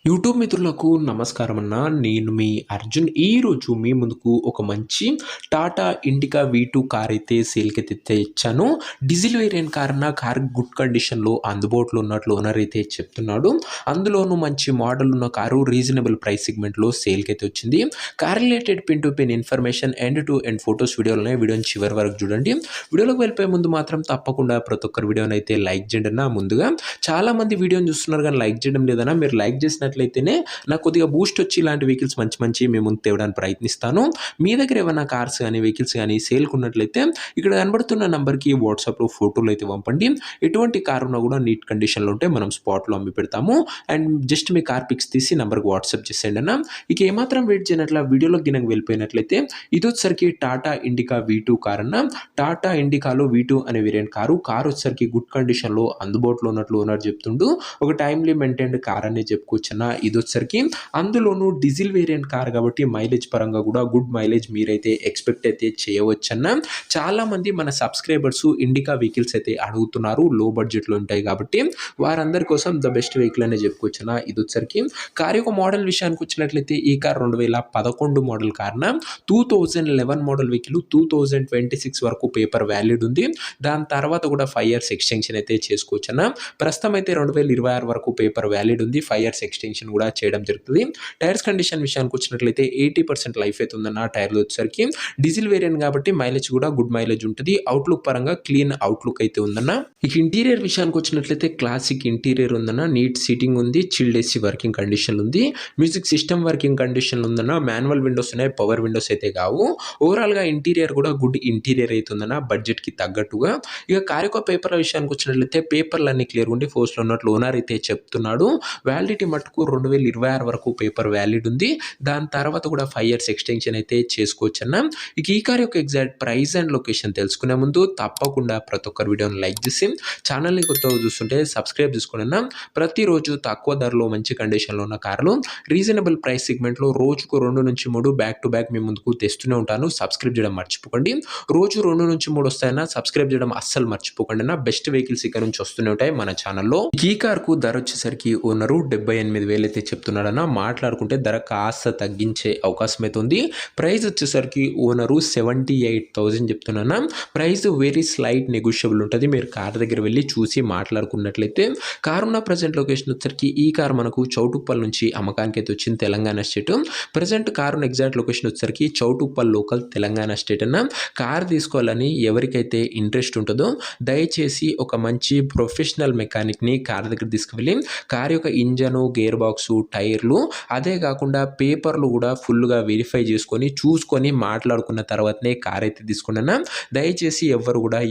YouTube మిత్రులకు నమస్కారం అన్న. నేను మీ అర్జున్. ఈరోజు మీ ముందుకు ఒక మంచి టాటా ఇండికా V2 కార్ అయితే సేల్‌కైతే తెచ్చాను. డీజిల్ వేరియంట్ కార్ అన్న. కార్ గుడ్ కండిషన్‌లో అందుబాటులో ఉన్నట్లు ఓనర్ అయితే చెప్తున్నాడు. అందులోనూ మంచి మోడల్ ఉన్న కారు రీజనబుల్ ప్రైస్ సెగ్మెంట్‌లో సేల్‌కైతే వచ్చింది. Car related pin to pin information end to end photos వీడియోలున్నాయి. వీడియోని చివరి వరకు చూడండి. వీడియోలోకి వెళ్ళిపోయే ముందు మాత్రం తప్పకుండా ప్రతి ఒక్కరు వీడియోని అయితే లైక్ చేయండి అన్న. ముందుగా చాలామంది వీడియోని చూస్తున్నారు కానీ లైక్ చేయడం లేదన్నా. మీరు లైక్ చేసినట్లయితేనే నాకు కొద్దిగా బూస్ట్ వచ్చి ఇలాంటి వెహికల్స్ మంచి మంచి మేము ముందు తేవడానికి ప్రయత్నిస్తాను. మీ దగ్గర ఏమైనా కార్స్ కానీ వెహికల్స్ కానీ సేల్కి ఉన్నట్లయితే ఇక్కడ కనబడుతున్న నెంబర్కి వాట్సాప్లో ఫోటోలు అయితే పంపండి. ఎటువంటి కార్ ఉన్నా కూడా నీట్ కండిషన్లో ఉంటే మనం స్పాట్లో అమ్మి పెడతాము. అండ్ జస్ట్ మీ కార్ పిక్స్ తీసి నెంబర్కి వాట్సాప్ చేసేయండి అన్న. ఇక ఏమాత్రం వెయిట్ చేయనట్ల వీడియోలోకి గినక వెళ్ళిపోయినట్లయితే ఇది వచ్చేసరికి టాటా ఇండికా V2 కార్ అన్న. టాటా ఇండికాలో V2 అనే వేరియంట్ కారు వచ్చేసరికి గుడ్ కండిషన్లో అందుబాటులో ఉన్నట్లు ఓనర్ చెప్తుండు. ఒక టైమ్లీ మెయింటైన్డ్ కార్ అనే చెప్పుకోవచ్చన్న. ఇది వచ్చేసరికి అందులోనూ డీజిల్ వేరియంట్ కార్ కాబట్టి మైలేజ్ పరంగా కూడా గుడ్ మైలేజ్ మీరైతే ఎక్స్పెక్ట్ అయితే చేయవచ్చన్న. చాలా మంది మన సబ్స్క్రైబర్స్ ఇండికా వెహికల్స్ అయితే అడుగుతున్నారు. లో బడ్జెట్లో ఉంటాయి కాబట్టి వారందరి కోసం ద బెస్ట్ వెహికల్ అనే చెప్పుకోవచ్చన్న. ఇది వచ్చేసరికి కార్ యొక్క మోడల్ విషయానికి వచ్చినట్లయితే ఈ కార్ 2011 మోడల్ కార్న 2011 మోడల్ వెహికల్ 2026 వరకు పేపర్ వ్యాలిడ్ ఉంది. దాని తర్వాత కూడా 5 ఇయర్స్ ఎక్స్టెన్షన్ అయితే చేసుకోవచ్చన్న. ప్రస్తుతం అయితే 2026 వరకు పేపర్ వ్యాలిడ్ ఉంది. 5 ఇయర్స్ ఎక్స్టెన్షన్ కూడా చేయడం జరుగుతుంది. టైర్స్ కండిషన్ విషయానికి వచ్చినట్లయితే 80% లైఫ్ అయితే ఉందన్న. టైర్లు వచ్చేసరికి డీజిల్ వేరియంట్ కాబట్టి మైలేజ్ కూడా గుడ్ మైలేజ్ ఉంటుంది. అవుట్లుక్ పరంగా క్లీన్ అవుట్లుక్ అయితే ఉందన్న. ఇక ఇంటీరియర్ విషయానికి వచ్చినట్లయితే క్లాసిక్ ఇంటీరియర్ ఉందన్న. నీట్ సీటింగ్ ఉంది. చిల్డ్ ఏసీ వర్కింగ్ కండిషన్ ఉంది. మ్యూజిక్ సిస్టమ్ వర్కింగ్ కండిషన్ ఉందన్న. మాన్యువల్ విండోస్ ఉన్నాయి. పవర్ విండోస్ అయితే కావు. ఓవరాల్గా ఇంటీరియర్ కూడా గుడ్ ఇంటీరియర్ అయితే ఉందన్న బడ్జెట్కి తగ్గట్టుగా. ఇక కార్ యొక్క పేపర్ల విషయానికి వచ్చినట్లయితే పేపర్లు అన్ని క్లియర్ ఉండి ఫోర్స్లో ఉన్నట్లు ఓనర్ అయితే చెప్తున్నాడు. వ్యాలిడిటీ మటుకు 2026 వరకు పేపర్ వ్యాలిడ్ ఉంది. దాని తర్వాత కూడా 5 ఇయర్స్ ఎక్స్టెన్షన్ అయితే చేసుకోవచ్చు అన్న. ఇక ఈ కార్ యొక్క ఎగ్జాక్ట్ ప్రైస్ అండ్ లొకేషన్ తెలుసుకునే ముందు తప్పకుండా ప్రతి ఒక్కరు వీడియోని లైక్ చేసి ఛానల్ని కొత్తగా చూస్తుంటే సబ్స్క్రైబ్ చేసుకోండి అన్న. ప్రతిరోజు తక్కువ ధరలో మంచి కండిషన్లో ఉన్న కార్లు రీజనబుల్ ప్రైస్ సెగ్మెంట్లో రోజుకు 2 నుంచి 3 బ్యాక్ టు బ్యాక్ మీ ముందుకు తెస్తూనే ఉంటాను. సబ్స్క్రైబ్ చేయడం మర్చిపోకండి. రోజు 2 నుంచి 3 వస్తాయన్నా. సబ్స్క్రైబ్ చేయడం అస్సలు మర్చిపోకండి అన్న. బెస్ట్ వెహికల్స్ ఇక్కడ నుంచి వస్తూనే ఉంటాయి మన ఛానల్లో. ఈ కార్కు ధర వచ్చేసరికి ఓనరు 78,000 అయితే చెప్తున్నాడన్న. మాట్లాడుకుంటే ధర కాస్త తగ్గించే అవకాశం అయితే ఉంది. ప్రైస్ వచ్చేసరికి ఓనరు 78,000 చెప్తున్నా. ప్రైస్ వెరీ స్లైట్ నెగోషియబుల్ ఉంటుంది. మీరు కార్ దగ్గర వెళ్ళి చూసి మాట్లాడుకున్నట్లయితే కార్ ఉన్న ప్రజెంట్ లొకేషన్ వచ్చేసరికి ఈ కార్ మనకు చౌటుప్పల్ నుంచి అమ్మకానికి అయితే వచ్చింది. తెలంగాణ స్టేట్. ప్రజెంట్ కార్ ఉన్న ఎగ్జాక్ట్ లొకేషన్ వచ్చేసరికి చౌటుప్పల్ లోకల్ తెలంగాణ స్టేట్ అన్న. కార్ తీసుకోవాలని ఎవరికైతే ఇంట్రెస్ట్ ఉంటుందో దయచేసి ఒక మంచి ప్రొఫెషనల్ మెకానిక్ని కార్ దగ్గర తీసుకువెళ్ళి కార్ యొక్క ఇంజను, గేర్ బాక్సు, టైర్లు అదే కాకుండా పేపర్లు కూడా ఫుల్గా వెరిఫై చేసుకొని చూసుకొని మాట్లాడుకున్న తర్వాతనే కార్ అయితే తీసుకున్నా. దయచేసి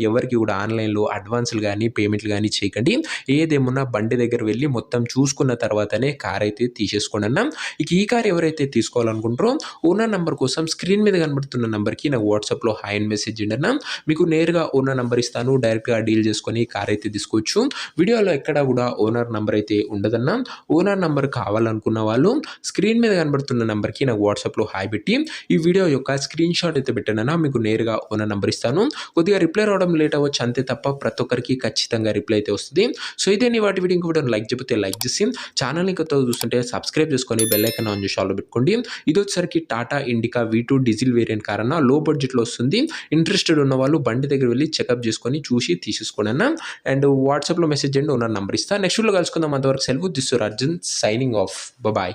ఎవరికి కూడా ఆన్లైన్లో అడ్వాన్సులు కానీ పేమెంట్లు కానీ చేయకండి. ఏదేమున్నా బండి దగ్గర వెళ్ళి మొత్తం చూసుకున్న తర్వాతనే కార్ అయితే తీసేసుకోండి అన్న. ఇక ఈ కార్ ఎవరైతే తీసుకోవాలనుకుంటారో ఓనర్ నెంబర్ కోసం స్క్రీన్ మీద కనబడుతున్న నెంబర్కి నాకు వాట్సాప్లో హాయ్ అని మెసేజ్ చేయండి అన్న. మీకు నేరుగా ఓనర్ నెంబర్ ఇస్తాను. డైరెక్ట్గా డీల్ చేసుకొని కార్ అయితే తీసుకోవచ్చు. వీడియోలో ఎక్కడ కూడా ఓనర్ నెంబర్ అయితే ఉండదన్న. ఓనర్ నెంబర్ కావాలనుకున్న వాళ్ళు స్క్రీన్ మీద కనబడుతున్న నెంబర్కి నాకు వాట్సాప్లో హాయ్ పెట్టి ఈ వీడియో యొక్క స్క్రీన్ షాట్ అయితే పెట్టానన్నా. మీకు నేరుగా ఓనర్ నెంబర్ ఇస్తాను. కొద్దిగా రిప్లై రావడం లేట్ అవ్వచ్చు అంతే తప్ప ప్రతి ఒక్కరికి ఖచ్చితంగా రిప్లై అయితే వస్తుంది. సో ఇదే నీ వాటి వీడియో ఇంకో లైక్ చెప్తే లైక్ చేసి ఛానల్ని కొత్తగా చూస్తుంటే సబ్స్క్రైబ్ చేసుకొని బెల్ ఐకాన్ ఆన్ చేసి ఆల్లో పెట్టుకోండి. ఇది వచ్చేసరికి Tata indica V2 diesel variant car అన్న. లో బడ్జెట్లో వస్తుంది. ఇంట్రెస్టెడ్ ఉన్న వాళ్ళు బండి దగ్గర వెళ్ళి చెకప్ చేసుకొని చూసి తీసేసుకోండి అన్న. అండ్ వాట్సాప్లో మెసేజ్ చేయండి. ఓనర్ నెంబర్ ఇస్తాను. నెక్స్ట్ వీడియోలో కలుసుకుందాం. అంతవరకు సెలవు. This your Arjun signing off. Bye.